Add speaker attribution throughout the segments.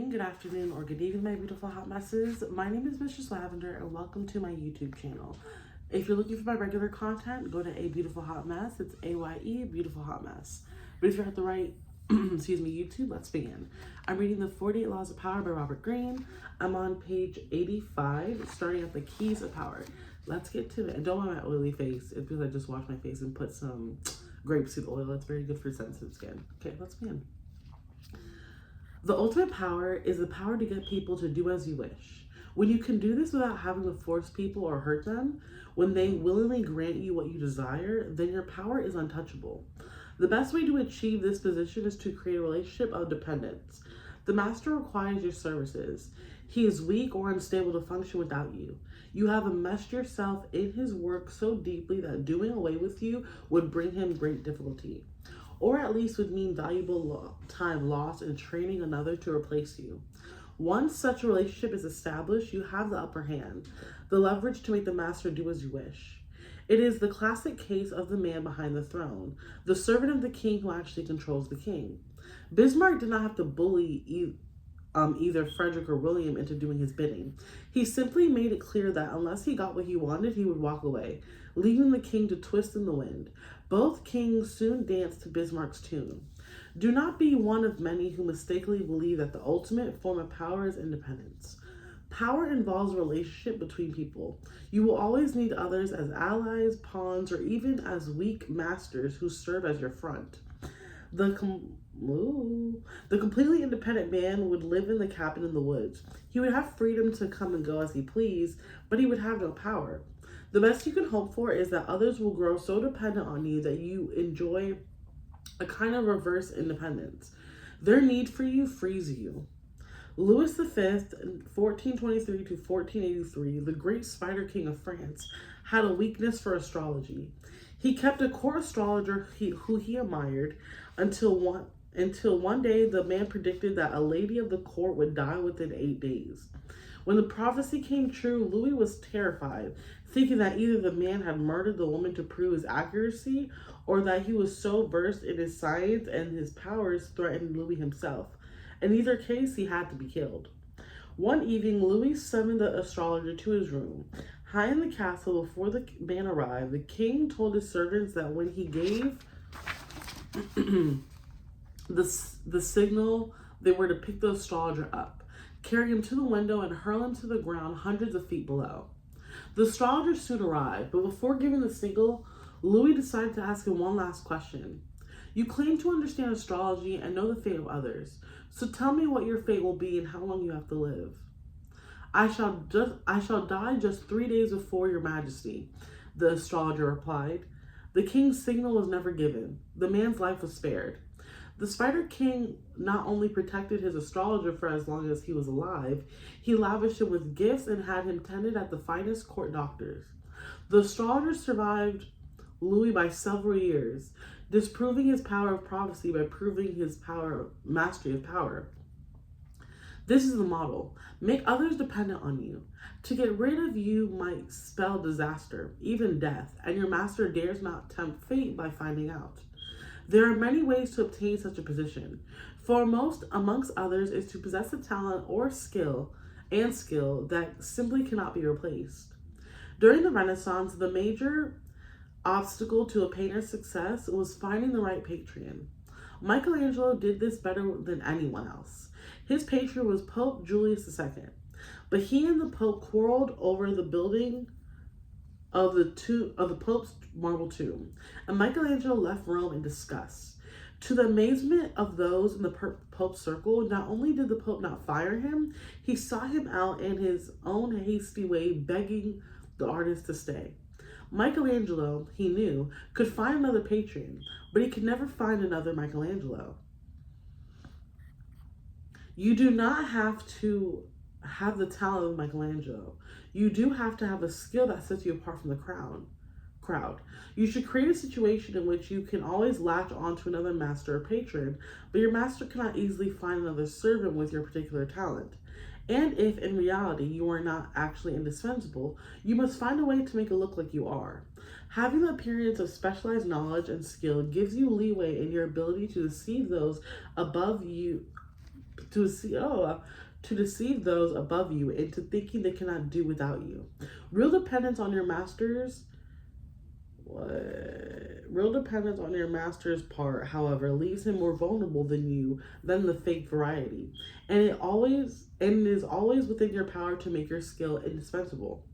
Speaker 1: morning, good afternoon, or good evening, my beautiful hot messes. My name is Mistress Lavender, and welcome to my YouTube channel. If you're looking for my regular content, go to A Beautiful Hot Mess. It's A-Y-E, Beautiful Hot Mess. But if you're at the right, excuse me, YouTube, let's begin. I'm reading the 48 Laws of Power by Robert Greene. I'm on page 85, starting at the Keys of Power. Let's get to it. And don't mind my oily face. It's because I just washed my face and put some grapeseed oil. That's very good for sensitive skin. Okay, let's begin. The ultimate power is the power to get people to do as you wish. When you can do this without having to force people or hurt them, when they willingly grant you what you desire, then your power is untouchable. The best way to achieve this position is to create a relationship of dependence. The master requires your services. He is weak or unstable to function without you. You have enmeshed yourself in his work so deeply that doing away with you would bring him great difficulty, or at least would mean valuable time lost in training another to replace you. Once such a relationship is established, you have the upper hand, the leverage to make the master do as you wish. It is the classic case of the man behind the throne, the servant of the king who actually controls the king. Bismarck did not have to bully either Frederick or William into doing his bidding. He simply made it clear that unless he got what he wanted, he would walk away, leaving the king to twist in the wind. Both kings soon danced to Bismarck's tune. Do not be one of many who mistakenly believe that the ultimate form of power is independence. Power involves a relationship between people. You will always need others as allies, pawns, or even as weak masters who serve as your front. The completely independent man would live in the cabin in the woods. He would have freedom to come and go as he pleased, but he would have no power. The best you can hope for is that others will grow so dependent on you that you enjoy a kind of reverse independence. Their need for you frees you. Louis V, 1423 to 1483, the great Spider King of France, had a weakness for astrology. He kept a court astrologer who he admired until one day the man predicted that a lady of the court would die within 8 days. When the prophecy came true, Louis was terrified, thinking that either the man had murdered the woman to prove his accuracy, or that he was so versed in his science and his powers threatened Louis himself. In either case, he had to be killed. One evening, Louis summoned the astrologer to his room. High in the castle, before the man arrived, the king told his servants that when he gave the signal, they were to pick the astrologer up, carry him to the window, and hurl him to the ground hundreds of feet below. The astrologer soon arrived, but before giving the signal, Louis decided to ask him one last question. You claim to understand astrology and know the fate of others, so tell me what your fate will be and how long you have to live. I shall die just 3 days before your majesty, the astrologer replied. The king's signal was never given. The man's life was spared. The Spider King not only protected his astrologer for as long as he was alive, he lavished him with gifts and had him tended at the finest court doctors. The astrologer survived Louis by several years, disproving his power of prophecy by proving his mastery of power. This is the model. Make others dependent on you. To get rid of you might spell disaster, even death, and your master dares not tempt fate by finding out. There are many ways to obtain such a position. Foremost, amongst others, is to possess a talent or skill that simply cannot be replaced. During the Renaissance, the major obstacle to a painter's success was finding the right patron. Michelangelo did this better than anyone else. His patron was Pope Julius II, but he and the Pope quarreled over the building of the Pope's marble tomb, and Michelangelo left Rome in disgust. To the amazement of those in the Pope's circle, not only did the Pope not fire him, he sought him out in his own hasty way, begging the artist to stay. Michelangelo, he knew, could find another patron, but he could never find another Michelangelo. You do not have to have the talent of Michelangelo. You do have to have a skill that sets you apart from the crowd. You should create a situation in which you can always latch onto another master or patron, but your master cannot easily find another servant with your particular talent. And if in reality you are not actually indispensable, you must find a way to make it look like you are. Having the appearance of specialized knowledge and skill gives you leeway in your ability to deceive those above you to deceive those above you into thinking they cannot do without you. Real dependence on your masters Real dependence on your master's part, however, leaves him more vulnerable than the fake variety. And it is always within your power to make your skill indispensable.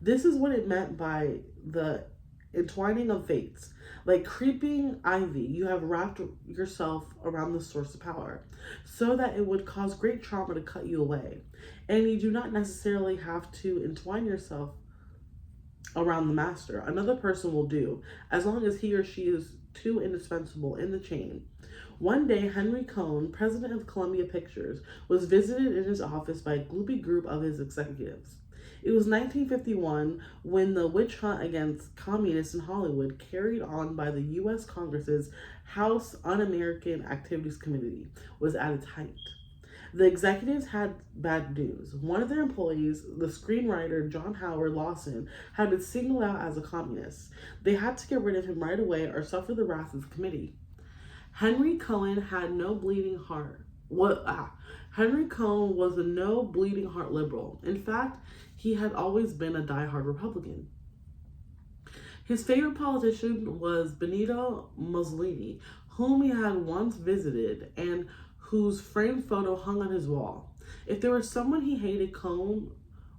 Speaker 1: This is what it meant by the entwining of fates. Like creeping ivy, you have wrapped yourself around the source of power, so that it would cause great trauma to cut you away. And you do not necessarily have to entwine yourself around the master. Another person will do, as long as he or she is too indispensable in the chain. One day, Henry Cohn, president of Columbia Pictures, was visited in his office by a gloopy group of his executives. It was 1951 when the witch hunt against communists in Hollywood, carried on by the U.S. Congress's House Un-American Activities Committee, was at its height. The executives had bad news. One of their employees, the screenwriter John Howard Lawson, had been singled out as a communist. They had to get rid of him right away or suffer the wrath of the committee. Henry Cohen had no bleeding heart. Henry Cohen was a no bleeding heart liberal. In fact, he had always been a diehard Republican. His favorite politician was Benito Mussolini, whom he had once visited and whose framed photo hung on his wall. If there was someone he hated, Cohn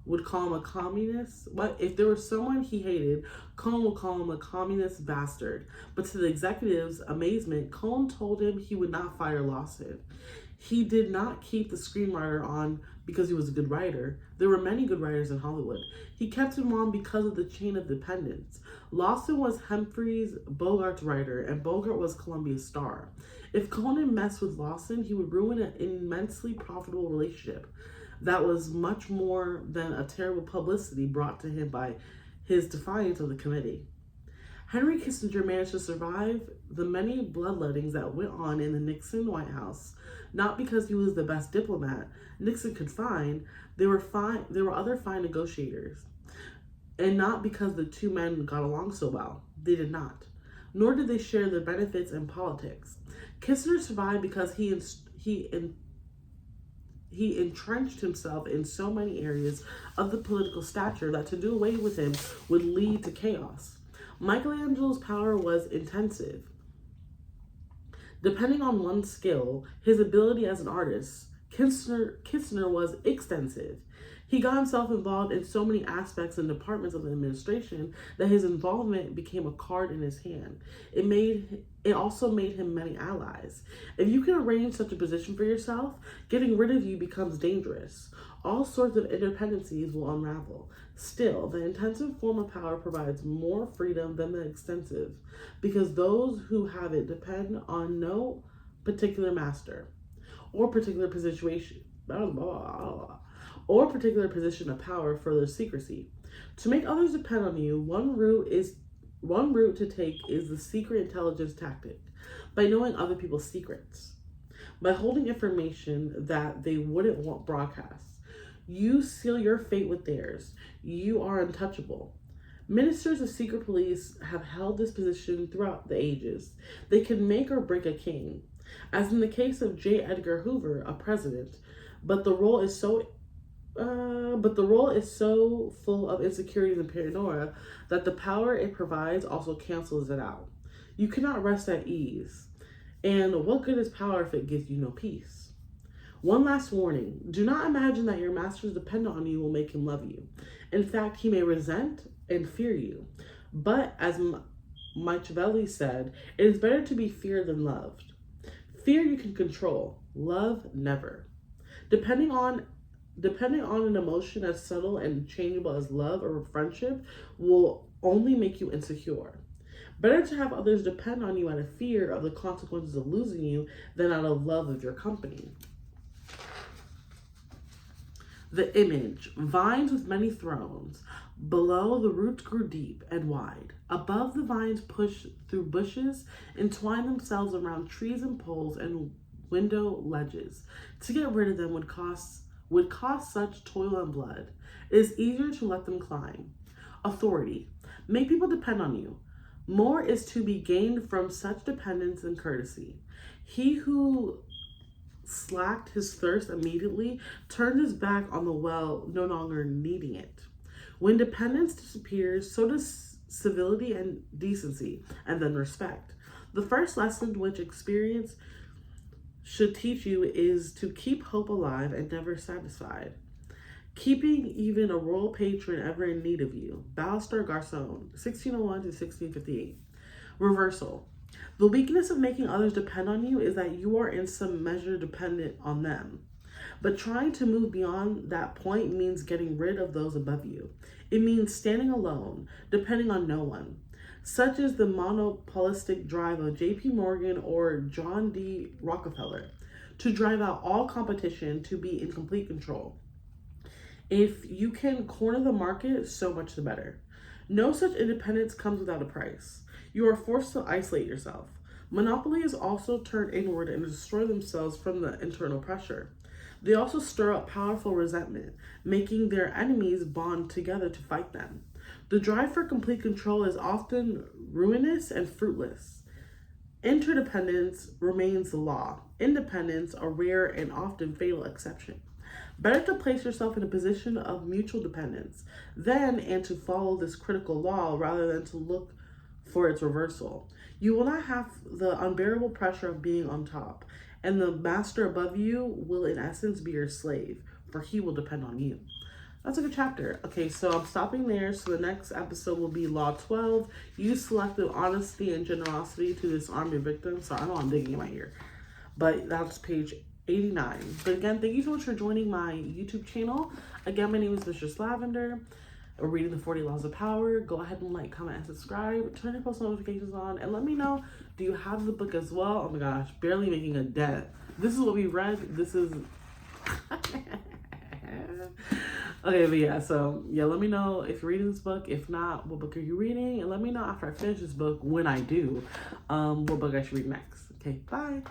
Speaker 1: would call him a communist. If there was someone he hated, Cohn would call him a communist bastard. But to the executive's amazement, Cohn told him he would not fire Lawson. He did not keep the screenwriter on because he was a good writer. There were many good writers in Hollywood. He kept him on because of the chain of dependence. Lawson was Humphrey Bogart's writer, and Bogart was Columbia's star. If Conan messed with Lawson, he would ruin an immensely profitable relationship that was much more than a terrible publicity brought to him by his defiance of the committee. Henry Kissinger managed to survive the many bloodlettings that went on in the Nixon White House, not because he was the best diplomat Nixon could find. There were other fine negotiators, and not because the two men got along so well. They did not. Nor did they share the benefits in politics. Kissinger survived because he entrenched himself in so many areas of the political stature that to do away with him would lead to chaos. Michelangelo's power was intensive. Depending on one's skill, his ability as an artist, Kissinger was extensive. He got himself involved in so many aspects and departments of the administration that his involvement became a card in his hand. It also made him many allies. If you can arrange such a position for yourself, getting rid of you becomes dangerous. All sorts of independencies will unravel. Still, the intensive form of power provides more freedom than the extensive, because those who have it depend on no particular master or particular position of power for their secrecy. To make others depend on you, one route to take is the secret intelligence tactic, by knowing other people's secrets, by holding information that they wouldn't want broadcast. You seal your fate with theirs. You are untouchable. Ministers of secret police have held this position throughout the ages. They can make or break a king, as in the case of J. Edgar Hoover, a president, but the role is so full of insecurities and paranoia that the power it provides also cancels it out. You cannot rest at ease. And what good is power if it gives you no peace? One last warning. Do not imagine that your master's dependent on you will make him love you. In fact, he may resent and fear you. But as Machiavelli said, it is better to be feared than loved. Fear you can control. Love, never. Depending on an emotion as subtle and changeable as love or friendship will only make you insecure. Better to have others depend on you out of fear of the consequences of losing you than out of love of your company. The image, vines with many thrones. Below, the roots grew deep and wide. Above, the vines pushed through bushes and twined themselves around trees and poles and window ledges. To get rid of them would cost such toil and blood. It is easier to let them climb. Authority. Make people depend on you. More is to be gained from such dependence than courtesy. He who slacked his thirst immediately, turned his back on the well, no longer needing it. When dependence disappears, so does civility and decency, and then respect. The first lesson which experience should teach you is to keep hope alive and never satisfied, keeping even a royal patron ever in need of you. Ballister Garçon, 1601 to 1658. Reversal. The weakness of making others depend on you is that you are in some measure dependent on them. But trying to move beyond that point means getting rid of those above you. It means standing alone, depending on no one. Such is the monopolistic drive of J.P. Morgan or John D. Rockefeller, to drive out all competition, to be in complete control. If you can corner the market, so much the better. No such independence comes without a price. You are forced to isolate yourself. Monopolies also turn inward and destroy themselves from the internal pressure. They also stir up powerful resentment, making their enemies bond together to fight them. The drive for complete control is often ruinous and fruitless. Interdependence remains the law. Independence, a rare and often fatal exception. Better to place yourself in a position of mutual dependence then and to follow this critical law rather than to look for its reversal. You will not have the unbearable pressure of being on top, and the master above you will in essence be your slave, for he will depend on you. That's a good chapter. Okay, so I'm stopping there. So the next episode will be Law 12. Use selective honesty and generosity to disarm your victims. So I know I'm digging in my ear, but that's page 89. But again, thank you so much for joining my YouTube channel. Again, my name is Mistress Lavender. We're reading the 40 Laws of Power. Go ahead and like, comment, and subscribe. Turn your post notifications on and let me know, do you have the book as well? Oh my gosh, barely making a dent. This is what we read. This is... Okay, but yeah, so yeah, let me know if you're reading this book. If not, what book are you reading? And let me know after I finish this book, when I do, what book I should read next. Okay, bye.